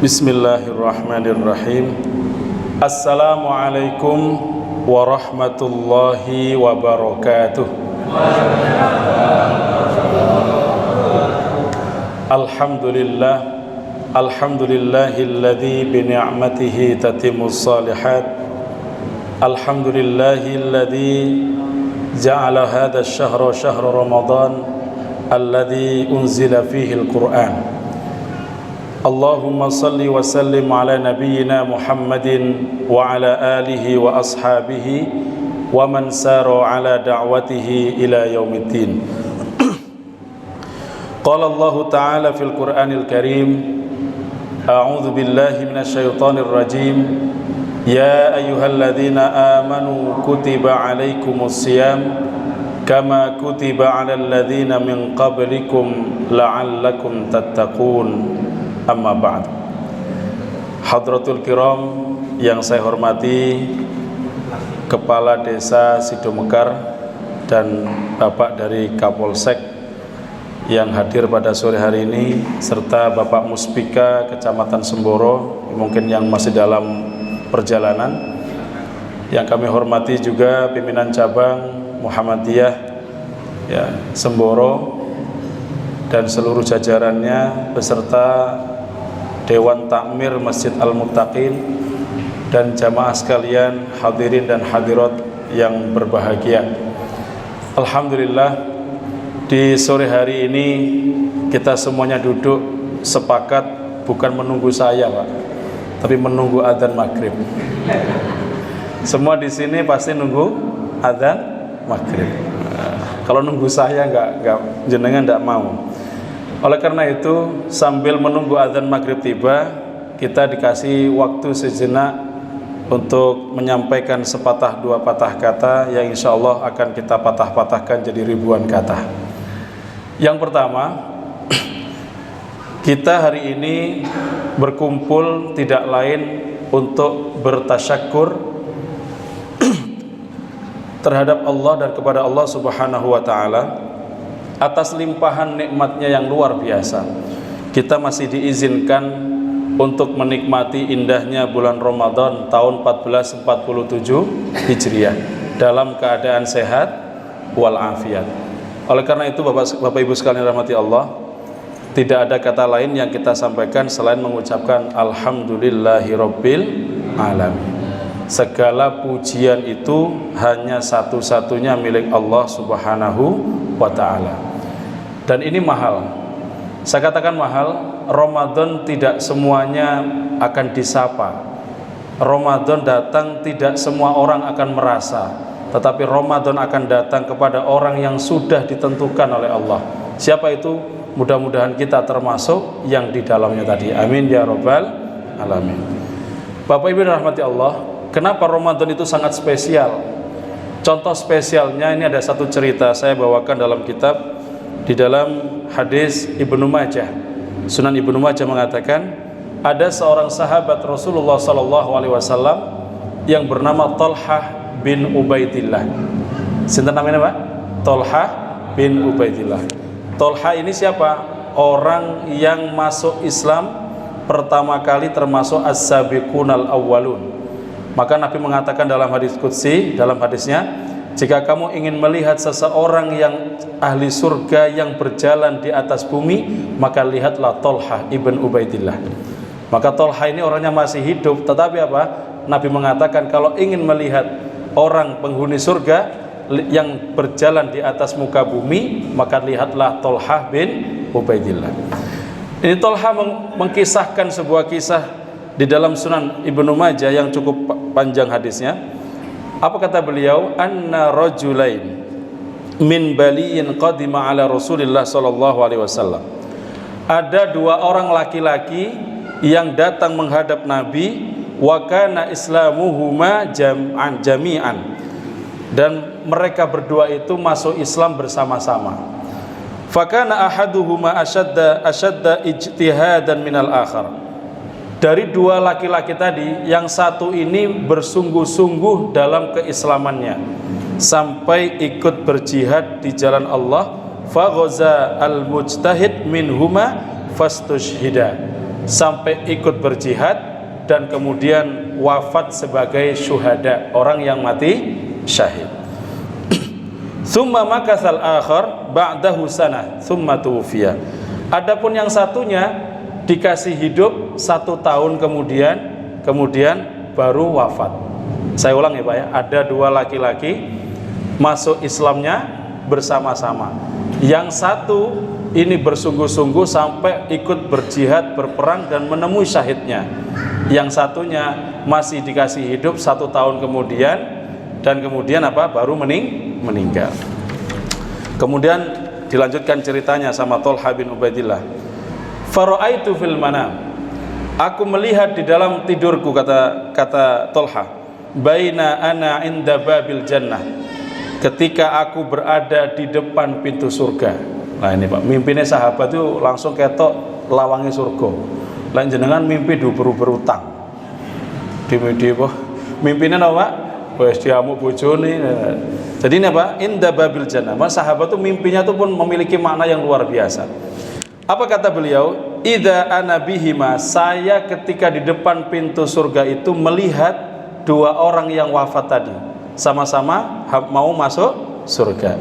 Bismillahirrahmanirrahim. Assalamualaikum warahmatullahi wabarakatuh. Alhamdulillah, alhamdulillahilladzi bi ni'matihi tatimmus shalihat. Alhamdulillahilladzi ja'ala hadha asy-syahra syahra Ramadan alladzi unzila fihi al-Qur'an. Allahumma salli wa sallim ala nabiyyina Muhammadin wa ala alihi wa ashabihi wa man sara ala da'watihi ila yaumiddin. Qala Allah ta'ala fil Qur'anil Karim, a'udzu billahi minasy syaithanir rajim. Ya ayyuhalladzina amanu kutiba 'alaikumus shiyam kama kutiba 'alal ladzina min qablikum la'allakum tattaqun. Amma ba'd. Hadratul kiram yang saya hormati, Kepala Desa Sidomekar dan Bapak dari Kapolsek yang hadir pada sore hari ini, serta Bapak Muspika Kecamatan Semboro mungkin yang masih dalam perjalanan. Yang kami hormati juga pimpinan cabang Muhammadiyah ya, Semboro dan seluruh jajarannya beserta Dewan Takmir Masjid Al-Muttaqin dan jamaah sekalian, hadirin dan hadirat yang berbahagia. Alhamdulillah, di sore hari ini kita semuanya duduk sepakat bukan menunggu saya, Pak, tapi menunggu adzan maghrib. Semua di sini pasti nunggu adzan maghrib. Kalau nunggu saya enggak jenengan enggak mau. Oleh karena itu, sambil menunggu adzan maghrib tiba, kita dikasih waktu sejenak untuk menyampaikan sepatah dua patah kata yang insya Allah akan kita patah-patahkan jadi ribuan kata. Yang pertama, kita hari ini berkumpul tidak lain untuk bertasyakur terhadap Allah dan kepada Allah Subhanahu wa ta'ala atas limpahan nikmatnya yang luar biasa. Kita masih diizinkan untuk menikmati indahnya bulan Ramadan tahun 1447 Hijriah dalam keadaan sehat walafiat. Oleh karena itu Bapak Ibu sekalian rahmati Allah, tidak ada kata lain yang kita sampaikan selain mengucapkan alhamdulillahirabbil alamin. Segala pujian itu hanya satu-satunya milik Allah Subhanahu wa ta'ala. Dan ini mahal. Saya katakan mahal. Ramadan tidak semuanya akan disapa. Ramadan datang tidak semua orang akan merasa, tetapi Ramadan akan datang kepada orang yang sudah ditentukan oleh Allah. Siapa itu? Mudah-mudahan kita termasuk yang di dalamnya tadi. Amin ya rabbal alamin. Bapak Ibu rahmati Allah, kenapa Ramadan itu sangat spesial? Contoh spesialnya ini ada satu cerita saya bawakan dalam kitab, di dalam hadis Ibnu Majah. Sunan Ibnu Majah mengatakan ada seorang sahabat Rasulullah SAW yang bernama Talhah bin Ubaidillah. Sinten namanya Pak? Talhah bin Ubaidillah. Talhah ini siapa? Orang yang masuk Islam pertama kali termasuk as-sabiqunal awwalun. Maka Nabi mengatakan dalam hadis qudsi, dalam hadisnya, jika kamu ingin melihat seseorang yang ahli surga yang berjalan di atas bumi, maka lihatlah Talhah ibn Ubaidillah. Maka Talhah ini orangnya masih hidup, tetapi apa? Nabi mengatakan kalau ingin melihat orang penghuni surga yang berjalan di atas muka bumi, maka lihatlah Talhah bin Ubaidillah. Ini Talhah mengkisahkan sebuah kisah di dalam Sunan Ibnu Majah yang cukup panjang hadisnya. Apa kata beliau? Anna rajulain min baliyin qadima ala Rasulillah sallallahu alaihi wasallam. Ada dua orang laki-laki yang datang menghadap Nabi, wa kana islamuhuma jami'an. Dan mereka berdua itu masuk Islam bersama-sama. Fakana ahaduhuma ashadda ijtihadan minal akhar. Dari dua laki-laki tadi, yang satu ini bersungguh-sungguh dalam keislamannya sampai ikut berjihad di jalan Allah. Faghaza al-mujtahid minhuma fastushhida. sampai ikut berjihad dan kemudian wafat sebagai syuhada, orang yang mati syahid. Tsumma makatsal akhar ba'dahu sanah tsumma tuwfiya. Adapun yang satunya dikasih hidup 1 tahun kemudian baru wafat. Saya ulang ya Pak ya, ada 2 laki-laki masuk Islamnya bersama-sama. Yang satu ini bersungguh-sungguh sampai ikut berjihad, berperang dan menemui syahidnya. Yang satunya masih dikasih hidup 1 tahun kemudian dan kemudian baru meninggal. Kemudian dilanjutkan ceritanya sama Thalhah bin Ubaidillah. Fara'aitu fil manam, aku melihat di dalam tidurku, kata Thalhah, baina ana inda babil jannah, ketika aku berada di depan pintu surga. Nah ini Pak, mimpinya sahabat itu langsung ketok lawangi surga. Lain jenengan mimpi diuber-uber utang. Mimpinya apa Pak? Wes diamuk bojone. Jadi ini apa? Inda babil jannah. Mas sahabat itu mimpinya itu pun memiliki makna yang luar biasa. Apa kata beliau? Idza ana bihima, saya ketika di depan pintu surga itu melihat 2 orang yang wafat tadi, sama-sama mau masuk surga.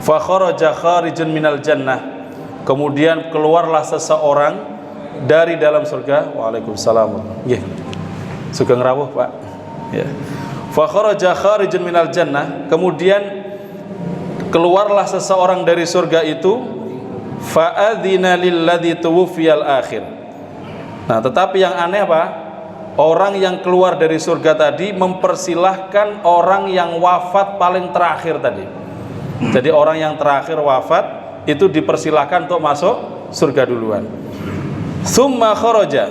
Fa kharaja kharijun minal jannah, kemudian keluarlah seseorang dari dalam surga. Waalaikumsalam. Nggih. Sugeng rawuh, Pak. Ya. Fa kharaja kharijun minal jannah, kemudian keluarlah seseorang dari surga itu. Fa adzina lilladzi tuwfiyal akhir. Nah, tetapi yang aneh apa? Orang yang keluar dari surga tadi mempersilahkan orang yang wafat paling terakhir tadi. Jadi orang yang terakhir wafat itu dipersilahkan untuk masuk surga duluan. Tsumma kharaja,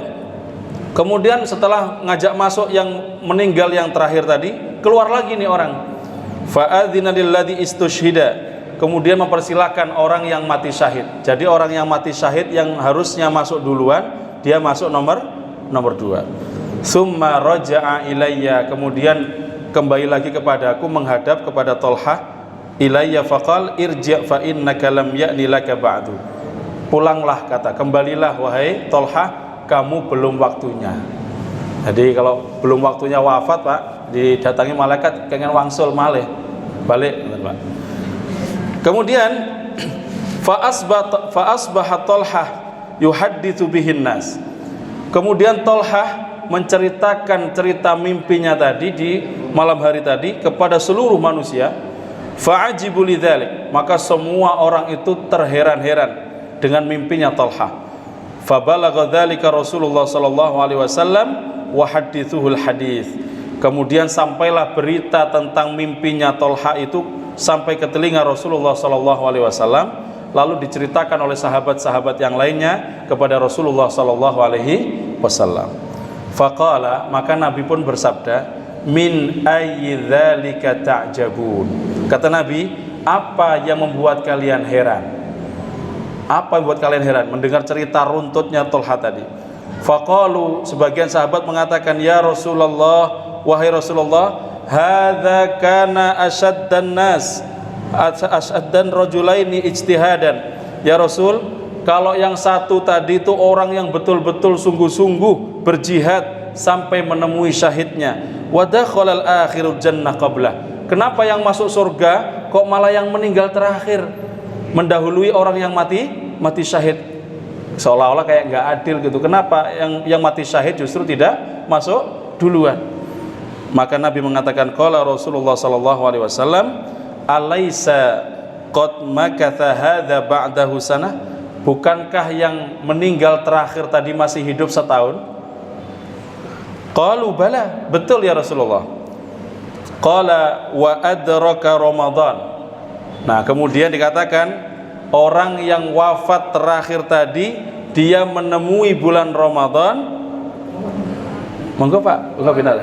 kemudian setelah ngajak masuk yang meninggal yang terakhir tadi, keluar lagi nih orang. Fa adzina lilladzi istushhida, kemudian mempersilahkan orang yang mati syahid. Jadi orang yang mati syahid yang harusnya masuk duluan, dia masuk nomor 2. Summa raja'a ilayya, kemudian kembali lagi kepadaku, menghadap kepada Thalhah. Ilayya faqal irji' fa innaka lam ya'ni laka ba'du. Pulanglah, kata, kembalilah wahai Thalhah, kamu belum waktunya. Jadi kalau belum waktunya wafat Pak, didatangi malaikat pengen wangsul malih. Balik, Pak. Kemudian fa asbaha Thalhah yuhadditsu bihin nas. Kemudian Thalhah menceritakan cerita mimpinya tadi di malam hari tadi kepada seluruh manusia. Fa'ajibu lidzalik, maka semua orang itu terheran-heran dengan mimpinya Thalhah. Fa balagha dzalika Rasulullah sallallahu alaihi wasallam wa haditsuhul hadits. Kemudian sampailah berita tentang mimpinya Thalhah itu sampai ke telinga Rasulullah sallallahu alaihi wasallam, lalu diceritakan oleh sahabat-sahabat yang lainnya kepada Rasulullah sallallahu alaihi wasallam. Faqala, maka Nabi pun bersabda, min ayyi dzalika ta'jabun. Kata Nabi, apa yang membuat kalian heran? Apa yang membuat kalian heran mendengar cerita runtutnya Thalhah tadi? Faqalu, sebagian sahabat mengatakan, ya Rasulullah, wahai Rasulullah, hadza kana asyaddan nas, asyaddan rajulaini ijtihadan. Ya Rasul, kalau yang satu tadi itu orang yang betul-betul sungguh-sungguh berjihad sampai menemui syahidnya. Wa dakhalal akhirul jannah qablah. Kenapa yang masuk surga kok malah yang meninggal terakhir, mendahului orang yang mati syahid? Seolah-olah kayak nggak adil gitu. Kenapa yang mati syahid justru tidak masuk duluan? Maka Nabi mengatakan, qala Rasulullah sallallahu alaihi wasallam, alaisa qad makatha hadza ba'dahu sanah? Bukankah yang meninggal terakhir tadi masih hidup 1 tahun? Qalu bala, betul ya Rasulullah. Qala wa adraka Ramadan. Nah, kemudian dikatakan orang yang wafat terakhir tadi dia menemui bulan Ramadan. Monggo Pak, enggak benar.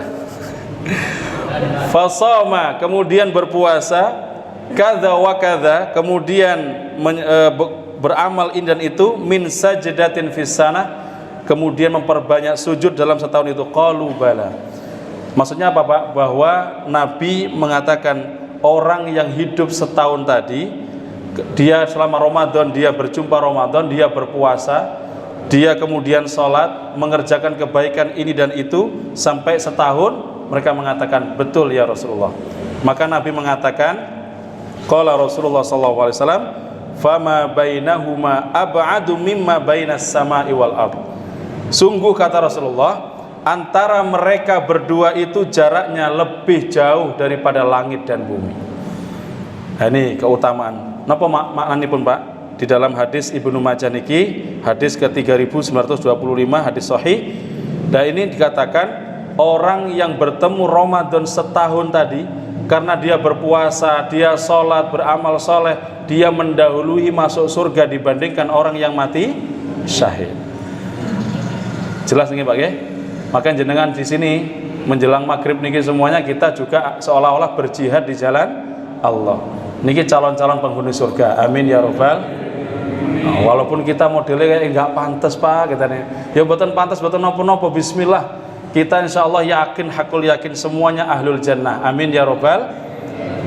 Fasama, kemudian berpuasa, kadza wa kadza, kemudian beramal ini dan itu, min sajdatin fis sanah, kemudian memperbanyak sujud dalam setahun itu. Qalu bala. Maksudnya apa Pak? Bahwa Nabi mengatakan orang yang hidup setahun tadi, dia selama Ramadan dia berjumpa Ramadan, dia berpuasa, dia kemudian sholat, mengerjakan kebaikan ini dan itu sampai setahun. Mereka mengatakan, betul ya Rasulullah. Maka Nabi mengatakan, qala Rasulullah sallallahu alaihi wasallam, fama bainahuma ab'adu mimma bainas sama'i wal ard. Sungguh kata Rasulullah, antara mereka berdua itu jaraknya lebih jauh daripada langit dan bumi. Nah, ini keutamaan. Napa maknanya pun Pak? Di dalam hadis Ibnu Majah niki, hadis ke 3925, hadis sahih. Dan ini dikatakan orang yang bertemu Ramadan setahun tadi, karena dia berpuasa, dia sholat, beramal soleh, dia mendahului masuk surga dibandingkan orang yang mati syahid. Jelas nih Pak ya? Maka jenengan di sini menjelang maghrib niki semuanya kita juga seolah-olah berjihad di jalan Allah. Niki calon-calon penghuni surga. Amin ya robbal. Nah, walaupun kita modelnya kayak nggak pantas Pak, kita nih. Ya betul pantas, betul nopo-nopo. Bismillah. Kita insya Allah yakin, hakul yakin semuanya ahlul jannah. Amin ya robbal.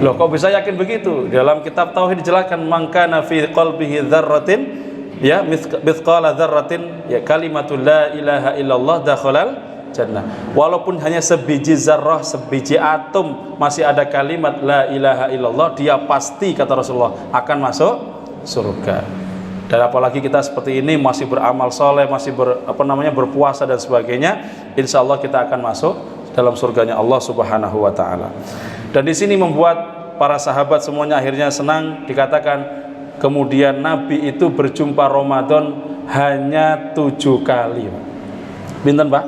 Loh kok bisa yakin begitu? Dalam kitab tauhid dijelaskan, mangkana fi qalbihi dzarratin, ya mithqala dzarratin, ya kalimatul la ilaha illallah dakhalal jannah. Walaupun hanya sebiji zarrah, sebiji atom, masih ada kalimat la ilaha illallah, dia pasti kata Rasulullah akan masuk surga. Dan apalagi kita seperti ini masih beramal soleh, masih berpuasa dan sebagainya, insya Allah kita akan masuk dalam surganya Allah Subhanahu wa Ta'ala. Dan di sini membuat para sahabat semuanya akhirnya senang. Dikatakan kemudian Nabi itu berjumpa Ramadan hanya 7 kali. Pinten Pak?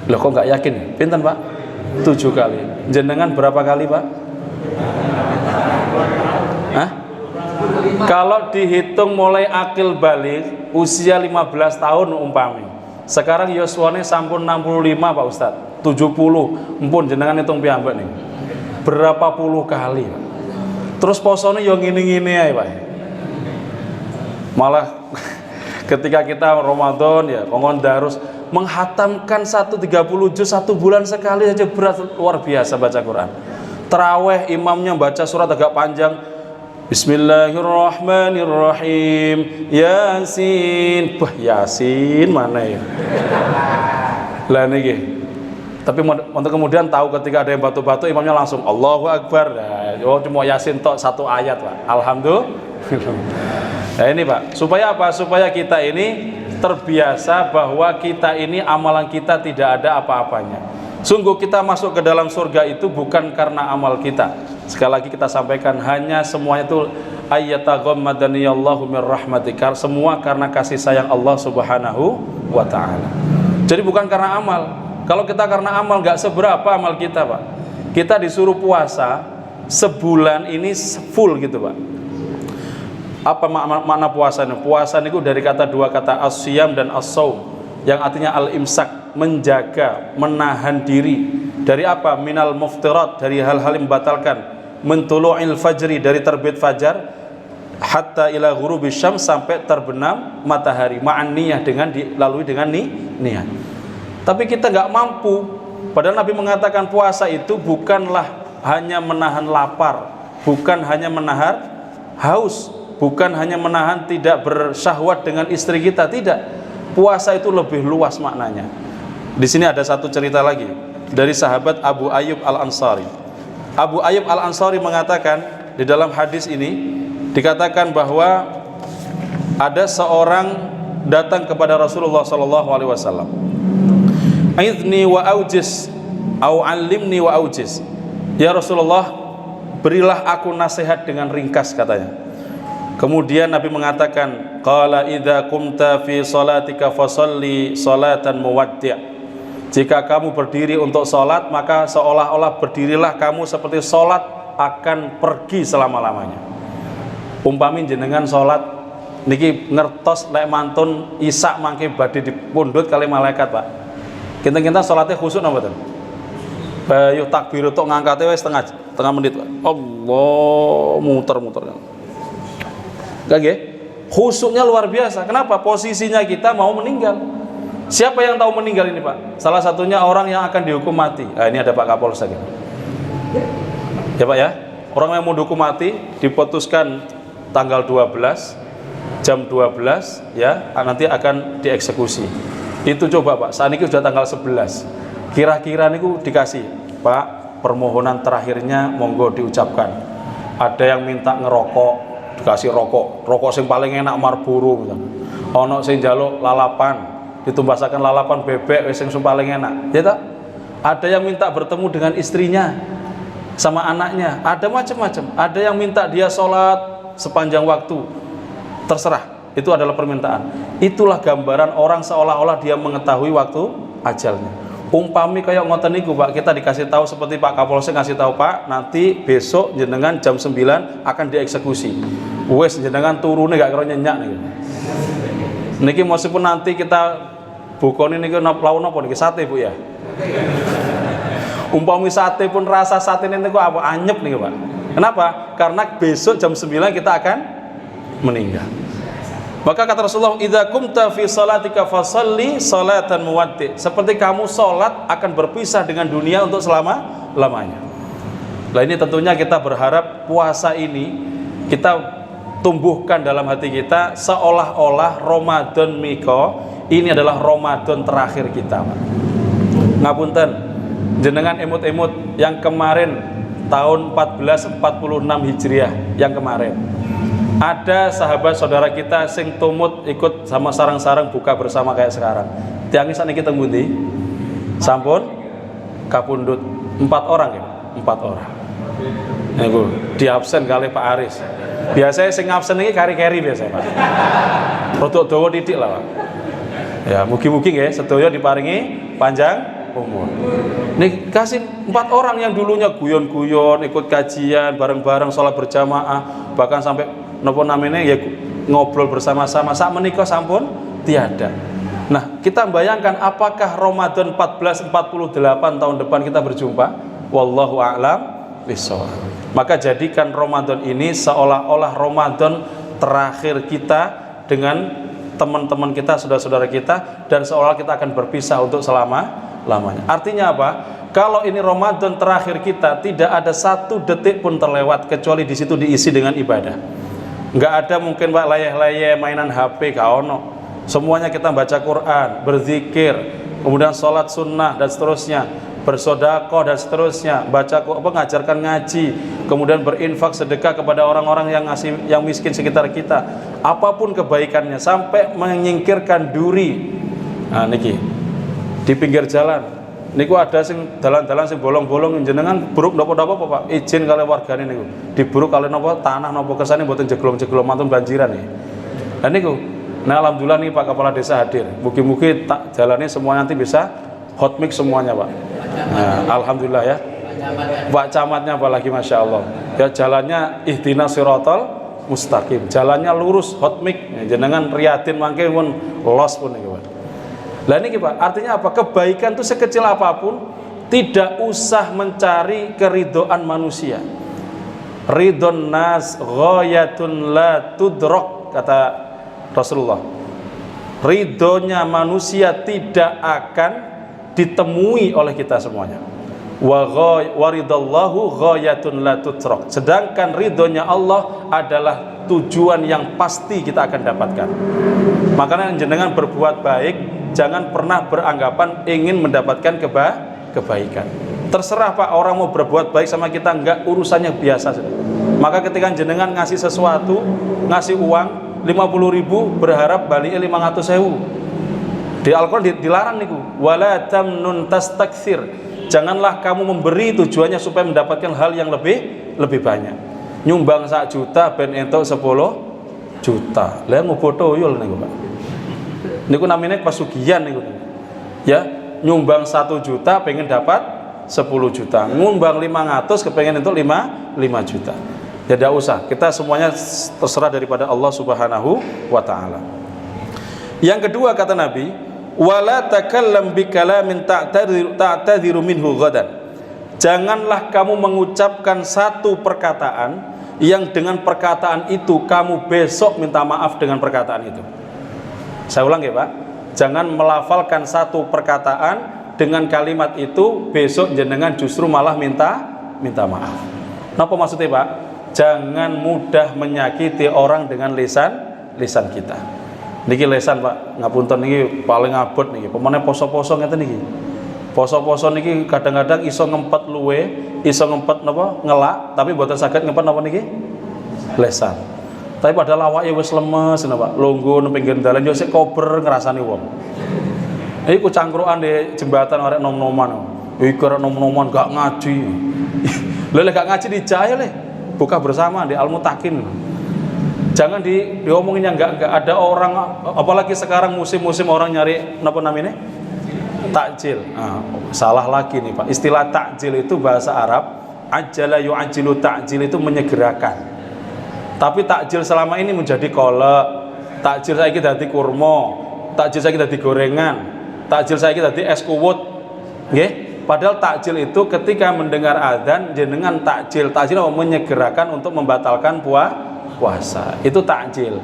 Loh kok nggak yakin? Pinten Pak? 7 kali. Jenengan berapa kali Pak? Hah? Kalau dihitung mulai akil balik usia 15 tahun umpami, sekarang yoswane sampun 65 Pak Ustadz, 70 mpun jenengan hitung piyambak nih berapa puluh kali Pak. Terus posone yo ngini-ngini ae Pak. Malah ketika kita Ramadan ya kongkon darus menghatamkan 130 juz 1 bulan sekali saja berat luar biasa baca Quran. Taraweh imamnya baca surat agak panjang, Bismillahirrahmanirrahim, Yasin. Wah, Yasin mana ya? Lah niki. Tapi untuk kemudian tahu ketika ada yang batu-batu, imamnya langsung Allahu Akbar. Nah, cuma Yasin tok 1 ayat, Pak. Alhamdulillah. Nah ini Pak, supaya apa? Supaya kita ini terbiasa bahwa kita ini amalan kita tidak ada apa-apanya. Sungguh kita masuk ke dalam surga itu bukan karena amal kita. Sekali lagi kita sampaikan, hanya semuanya itu ayyataghammadaniyallahu mir rahmatikar, semua karena kasih sayang Allah Subhanahu wa Ta'ala. Jadi bukan karena amal. Kalau kita karena amal nggak seberapa amal kita Pak. Kita disuruh puasa sebulan ini full gitu Pak. Apa makna puasa ini? Puasa itu dari dua kata as-siyam dan as-saum, yang artinya al-imsak, menjaga, menahan diri dari apa? Minal muftirat, dari hal-hal yang membatalkan. Mentulu'il fajri, dari terbit fajar, hatta ila ghurubi syams, sampai terbenam matahari, ma'an niyah, dengan dilalui dengan niat. Tapi kita nggak mampu. Padahal Nabi mengatakan puasa itu bukanlah hanya menahan lapar, bukan hanya menahan haus, bukan hanya menahan tidak bersyahwat dengan istri kita, tidak. Puasa itu lebih luas maknanya. Di sini ada satu cerita lagi dari sahabat Abu Ayyub Al-Ansari. Abu Ayyub Al-Ansari mengatakan, di dalam hadis ini dikatakan bahwa ada seorang datang kepada Rasulullah sallallahu alaihi wasallam. Aidni wa aujiz, au allimni wa aujiz. Ya Rasulullah, berilah aku nasihat dengan ringkas, katanya. Kemudian Nabi mengatakan, qala idza qumta fi salatika fasalli salatan muwaddi'. Jika kamu berdiri untuk salat, maka seolah-olah berdirilah kamu seperti salat akan pergi selama-lamanya. Umpami jenengan salat niki ngertos lek mantun isak mangke badhe dipundhut kali malaikat, Pak. Kinten-kinten salatnya khusyuk napa mboten? Bayu takbir tok ngangkate wis setengah menit, Pak. Allah, muter-muter. Nggih, khusyuknya luar biasa. Kenapa? Posisinya kita mau meninggal. Siapa yang tahu meninggal ini Pak? Salah satunya orang yang akan dihukum mati. Nah, ini ada Pak Kapolsek. Ya Pak ya. Orang yang mau dihukum mati diputuskan tanggal 12. jam 12 ya nanti akan dieksekusi. Itu coba Pak, saat ini sudah tanggal 11. Kira-kira niku dikasih, Pak, permohonan terakhirnya monggo diucapkan. Ada yang minta ngerokok, dikasih rokok sing paling enak Marlboro gitu. Ono sing njaluk lalapan, ditumbasakan lalapan bebek sing paling enak. Ya tak? Ada yang minta bertemu dengan istrinya sama anaknya, ada macam-macam. Ada yang minta dia sholat sepanjang waktu. Terserah, itu adalah permintaan. Itulah gambaran orang seolah-olah dia mengetahui waktu ajalnya. Umpami kayak ngoten niku Pak, kita dikasih tahu seperti Pak Kapolsek ngasih tahu, Pak, nanti besok jenengan jam 9 akan dieksekusi. Wes jenengan turune gak kira nyenyak nih. Niki meskipun nanti kita bukoni niki lawan napa niki sate Bu ya. Umpami sate pun rasa sate niku apa anyep nih Pak. Kenapa? Karena besok jam 9 kita akan meninggal. Maka kata Rasulullah, "Idza kumta fi salatika fasalli salatan muwaddi." Seperti kamu salat akan berpisah dengan dunia untuk selama-lamanya. Nah, ini tentunya kita berharap puasa ini kita tumbuhkan dalam hati kita seolah-olah Ramadan Miko ini adalah Ramadan terakhir kita, Pak. Ngapunten, jenengan emut-emut yang kemarin tahun 1446 Hijriah yang kemarin ada sahabat saudara kita sing tumut ikut sama sarang-sarang buka bersama kayak sekarang. Tiangi saniki teng pundi? Sampun kapundhut 4 orang ya, 4 orang. Niku di absen kali Pak Aris. Biasanya sing absen iki kari-kari biasa, Pak. Rodok dawa titik lah, Pak. Ya, mugi-mugi nggih sedaya diparingi panjang umur. Nih kasih 4 orang yang dulunya guyon-guyon, ikut kajian bareng-bareng, sholat berjamaah, bahkan sampai nopo namanya ya ngobrol bersama-sama. Saat menikah sampun tiada. Nah, kita bayangkan apakah Ramadan 1448 tahun depan kita berjumpa? Wallahu a'lam bishawab. Maka jadikan Ramadan ini seolah-olah Ramadan terakhir kita dengan teman-teman kita, saudara-saudara kita, dan seolah kita akan berpisah untuk selama-lamanya. Artinya apa? Kalau ini Ramadan terakhir kita, tidak ada satu detik pun terlewat kecuali di situ diisi dengan ibadah. Nggak ada mungkin Pak layeh-layeh mainan HP, gak ono. Semuanya kita baca Quran, berzikir, kemudian sholat sunnah dan seterusnya, bersodakoh dan seterusnya, mengajarkan ngaji, kemudian berinfak sedekah kepada orang-orang yang miskin sekitar kita. Apapun kebaikannya, sampai menyingkirkan duri. Nah niki di pinggir jalan. Niku ada sing dalan-dalan sing bolong-bolong jenengan buruk napa-napa Pak, izin kali wargane niku. Diburuk kali napa tanah napa kersane mboten jeglom-jeglom mantun banjiran nih. Lah niku, nah alhamdulillah nih Pak Kepala Desa hadir. Mugi-mugi tak jalani semua nanti bisa hot mix semuanya Pak. Nah, alhamdulillah ya. Pak Camatnya apalagi Masya Allah. Ya jalannya ihdinas siratal mustaqim. Jalannya lurus hot mix. Jenengan riyatin mangke pun los pun niku Pak. Lah ini Pak, artinya apa? Kebaikan itu sekecil apapun tidak usah mencari keridhaan manusia. Ridhon nas ghayatun la tudrak, kata Rasulullah. Ridhonya manusia tidak akan ditemui oleh kita semuanya. Wa ridallahu ghayatun la tudrak. Sedangkan ridhonya Allah adalah tujuan yang pasti kita akan dapatkan. Makanya jenengan berbuat baik, jangan pernah beranggapan ingin mendapatkan kebaikan. Terserah Pak, orang mau berbuat baik sama kita enggak, urusannya biasa saja. Maka ketika jenengan ngasih sesuatu, ngasih uang 50.000 berharap balik 500.000. Di Al-Quran dilarang niku, wala tamnun tastakthir. Janganlah kamu memberi tujuannya supaya mendapatkan hal yang lebih banyak. Nyumbang 1 juta ben entuk 10 juta. Lah ngopo toyol niku Pak. Niku namanya pesugihan niku. Ya, nyumbang 1 juta pengen dapat 10 juta. Ngumbang 500 kepengen itu 5 juta. Ya tidak usah. Kita semuanya terserah daripada Allah Subhanahu wa taala. Yang kedua kata Nabi, wala takallam bikalamin ta'tadhiru minhu ghadan. Janganlah kamu mengucapkan satu perkataan yang dengan perkataan itu kamu besok minta maaf dengan perkataan itu. Saya ulang ya Pak, jangan melafalkan satu perkataan dengan kalimat itu besok jenengan justru malah minta maaf. Napa maksudnya Pak? Jangan mudah menyakiti orang dengan lisan lisan kita. Niki lisan Pak, ngapunten niki paling abot niki. Pemene poso-poso ngeten niki. Poso-poso niki kadang-kadang iso ngempet luwe, iso ngempet napa ngelak, tapi mboten saged ngempet napa niki? Lisan. Tapi padahal awake wis lemes napa, lungguh nang pinggir dalan yo sik kober ngrasani wong. Iku cangkrukan di jembatan arek nom-noman. Iku arek nom-noman gak ngaji. Lha gak ngaji dijahil le. Buka bersama di Al-Mutakin. Jangan diomongin yang enggak ada orang, apalagi sekarang musim-musim orang nyari apa namanya? Takjil. Nah, salah lagi nih Pak. Istilah takjil itu bahasa Arab, ajala yu'ajilu, takjil itu menyegerakan. Tapi takjil selama ini menjadi kolak. Takjil saiki dadi kurma, takjil saiki dadi gorengan, takjil saiki dadi es kuwut. Nggih? Padahal takjil itu ketika mendengar adzan jenengan takjil apa menyegerakan untuk membatalkan puasa. Itu takjil.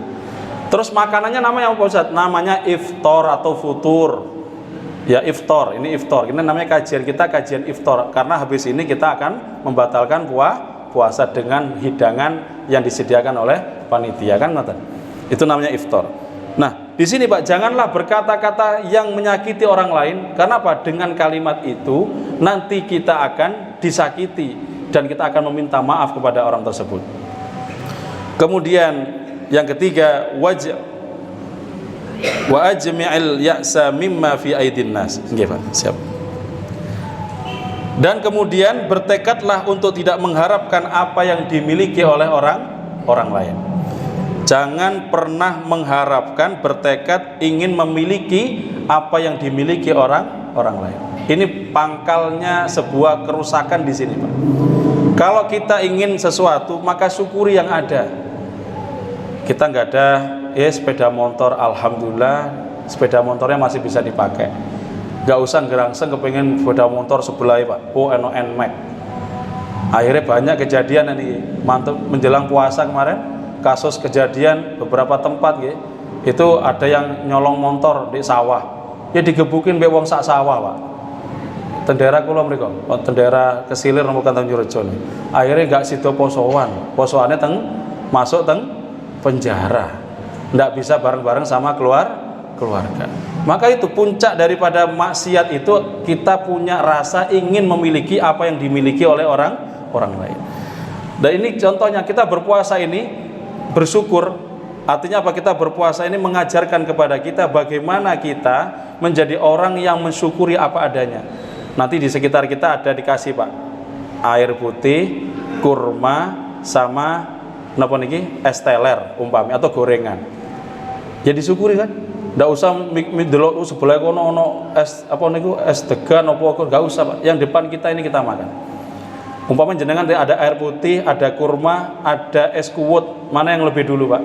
Terus makanannya namanya apa Ustaz? Namanya iftar atau futur. Ya iftar, ini iftar. Ini namanya kajian kita kajian iftar karena habis ini kita akan membatalkan puasa dengan hidangan yang disediakan oleh panitia kan ngoten. Itu namanya iftar. Nah, di sini Pak, janganlah berkata-kata yang menyakiti orang lain karena apa? Dengan kalimat itu nanti kita akan disakiti dan kita akan meminta maaf kepada orang tersebut. Kemudian yang ketiga, wa ajmi'il ya'sa mimma fi aidin nas. Nggih Pak, siap. Dan kemudian bertekadlah untuk tidak mengharapkan apa yang dimiliki oleh orang lain. Jangan pernah mengharapkan, bertekad ingin memiliki apa yang dimiliki orang lain. Ini pangkalnya sebuah kerusakan di sini Pak. Kalau kita ingin sesuatu maka syukuri yang ada. Kita nggak ada sepeda motor, alhamdulillah sepeda motornya masih bisa dipakai. Nggak usah gerangseng kepengen sepeda motor sebelah Pak. Eno NMAX. Akhirnya banyak kejadian ini mantap menjelang puasa kemarin. Kasus kejadian beberapa tempat ya, itu ada yang nyolong motor di sawah. Ya digebukin mbek wong sak sawah, Pak. Tendera kula mriku, tendera Kesilir nang Kantonjurejo. Akhirnya gak sida posoan. Posoane masuk penjara. Ndak bisa bareng-bareng sama keluarga. Maka itu puncak daripada maksiat itu kita punya rasa ingin memiliki apa yang dimiliki oleh orang lain. Dan ini contohnya kita berpuasa ini bersyukur, artinya apa? Kita berpuasa ini mengajarkan kepada kita bagaimana kita menjadi orang yang mensyukuri apa adanya. Nanti di sekitar kita ada dikasih Pak air putih, kurma, sama napa niki es teler umpami atau gorengan. Ya disyukuri kan? Ndak usah delok sebelah kono ono es apa niku es degan apa enggak usah Pak. Yang depan kita ini kita makan. Umpamanya jenengan ada air putih, ada kurma, ada es kuwut, mana yang lebih dulu Pak?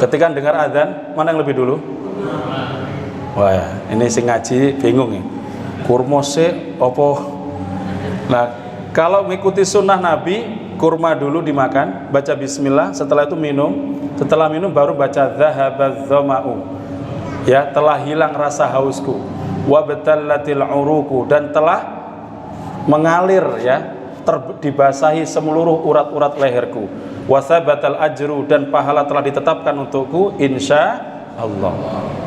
Ketika dengar adzan, mana yang lebih dulu? Wah, ini sing ngaji bingung ya. Kurma sih opo? Nah, kalau mengikuti sunnah Nabi, kurma dulu dimakan, baca bismillah, setelah itu minum, setelah minum baru baca dzahabadz dzama'u. Ya, telah hilang rasa hausku. Wa batallatil uruku, dan telah mengalir ya, dibasahi seluruh urat-urat leherku. Wasabatal ajru, dan pahala telah ditetapkan untukku insya Allah.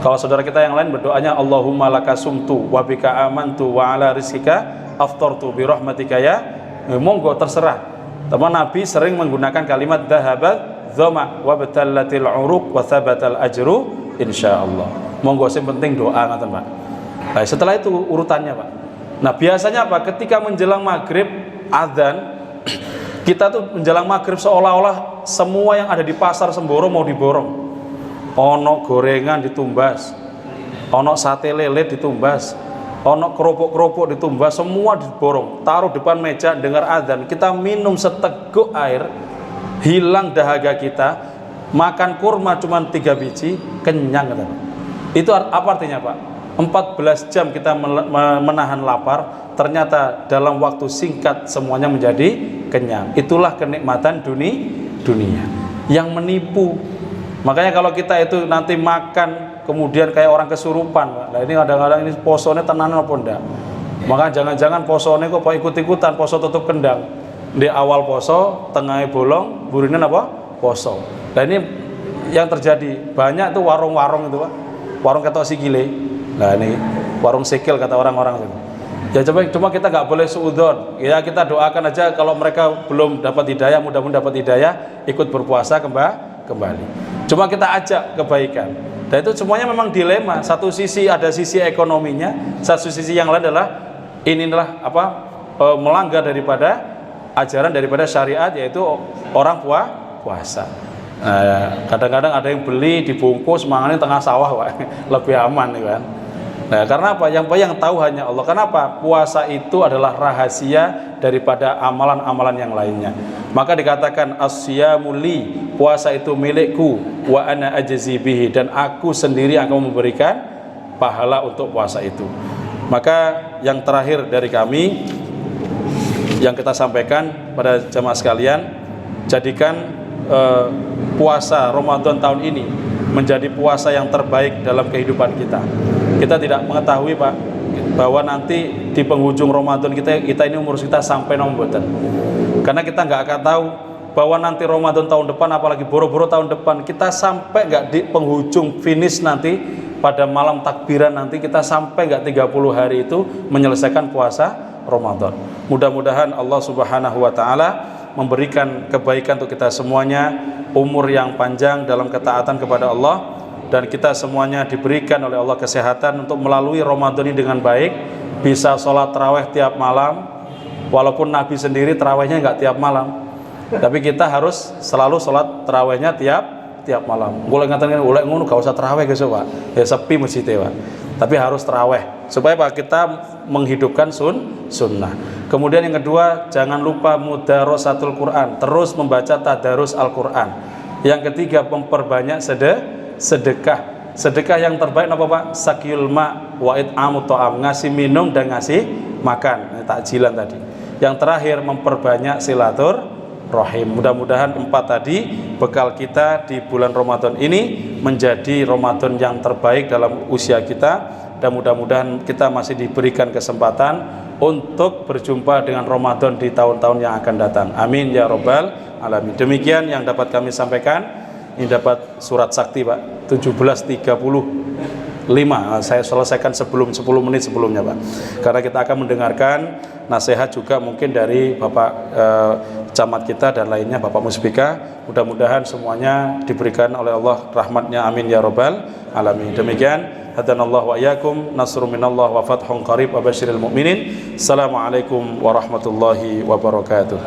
Kalau saudara kita yang lain berdoanya Allahumma laka sumtu wa bika amantu wa ala rizkika aftartu bi rahmatika ya. Monggo terserah. Teman Nabi sering menggunakan kalimat dhahabat dhama wa batallatil uruq wa sabatal ajru insya Allah. Monggo sing penting doa ngoten Pak. Nah, setelah itu urutannya Pak. Nah biasanya apa? Ketika menjelang maghrib adzan, kita tuh menjelang maghrib seolah-olah semua yang ada di pasar Semboro mau diborong. Ono gorengan ditumbas, ono sate lele ditumbas, ono keropok-keropok ditumbas, semua diborong. Taruh depan meja, dengar adzan, kita minum seteguk air, hilang dahaga kita, makan kurma cuma 3 biji, kenyang. Itu apa artinya Pak? 14 jam kita menahan lapar, ternyata dalam waktu singkat semuanya menjadi kenyang. Itulah kenikmatan dunia yang menipu. Makanya kalau kita itu nanti makan kemudian kayak orang kesurupan, nah ini kadang-kadang ini posone tenanan apa enggak. Maka jangan-jangan posone kok ikut-ikutan poso tutup kendang. Di awal poso, tengahnya bolong, burine apa? Poso. Nah ini yang terjadi banyak tuh warung-warung itu Pak, warung ketok sikile. Nah ini warung sikil kata orang-orang itu. Ya cuma kita nggak boleh suudzon. Ya kita doakan aja kalau mereka belum dapat hidayah, mudah-mudahan dapat hidayah, ikut berpuasa kembali. Cuma kita ajak kebaikan. Dan itu semuanya memang dilema. Satu sisi ada sisi ekonominya, satu sisi yang lain adalah inilah melanggar daripada ajaran daripada syariat, yaitu orang puasa. Nah, kadang-kadang ada yang beli dibungkus mangannya tengah sawah Pak. Lebih aman kan. Nah, karena apa? Yang tahu hanya Allah. Kenapa? Puasa itu adalah rahasia daripada amalan-amalan yang lainnya. Maka dikatakan as-siyamu li, puasa itu milikku, wa ana ajzi bihi, dan aku sendiri akan memberikan pahala untuk puasa itu. Maka yang terakhir dari kami yang kita sampaikan pada jamaah sekalian, jadikan puasa Ramadan tahun ini menjadi puasa yang terbaik dalam kehidupan kita. Kita tidak mengetahui Pak bahwa nanti di penghujung Ramadan kita ini umur kita sampai nomboten. Karena kita nggak akan tahu bahwa nanti Ramadan tahun depan, apalagi boro-boro tahun depan, kita sampai nggak di penghujung finish nanti pada malam takbiran nanti kita sampai nggak 30 hari itu menyelesaikan puasa Ramadan. Mudah-mudahan Allah Subhanahu wa taala memberikan kebaikan untuk kita semuanya, umur yang panjang dalam ketaatan kepada Allah, dan kita semuanya diberikan oleh Allah kesehatan untuk melalui Ramadan ini dengan baik, bisa sholat taraweh tiap malam, walaupun Nabi sendiri tarawehnya nggak tiap malam, tapi kita harus selalu sholat tarawehnya tiap malam. Gue ngatakan ulek ngono gak usah taraweh guys Pak, ya sepi masjidnya Pak, tapi harus taraweh supaya Pak kita menghidupkan sunnah. Kemudian yang kedua, jangan lupa mudarosatul Quran, terus membaca tadarus Al-Quran. Yang ketiga, memperbanyak sedekah. Sedekah yang terbaik apa Pak? Sakil ma wa it'amut ta'am, ngasih minum dan ngasih makan, takjilan tadi. Yang terakhir, memperbanyak silaturahim. Mudah-mudahan 4 tadi bekal kita di bulan Ramadan ini menjadi Ramadan yang terbaik dalam usia kita, dan mudah-mudahan kita masih diberikan kesempatan untuk berjumpa dengan Ramadan di tahun-tahun yang akan datang. Amin ya robbal alamin. Demikian yang dapat kami sampaikan. Ini dapat surat sakti Pak 17.35. Saya selesaikan sebelum 10 menit sebelumnya Pak, karena kita akan mendengarkan nasihat juga mungkin dari Bapak camat kita dan lainnya, Bapak Musbika. Mudah-mudahan semuanya diberikan oleh Allah rahmatnya, amin ya robbal alamin. Demikian, hadanallahu wa iyyakum, nasrun minallah wa fathun qarib wa basyiril mu'minin. Assalamualaikum warahmatullahi wabarakatuh.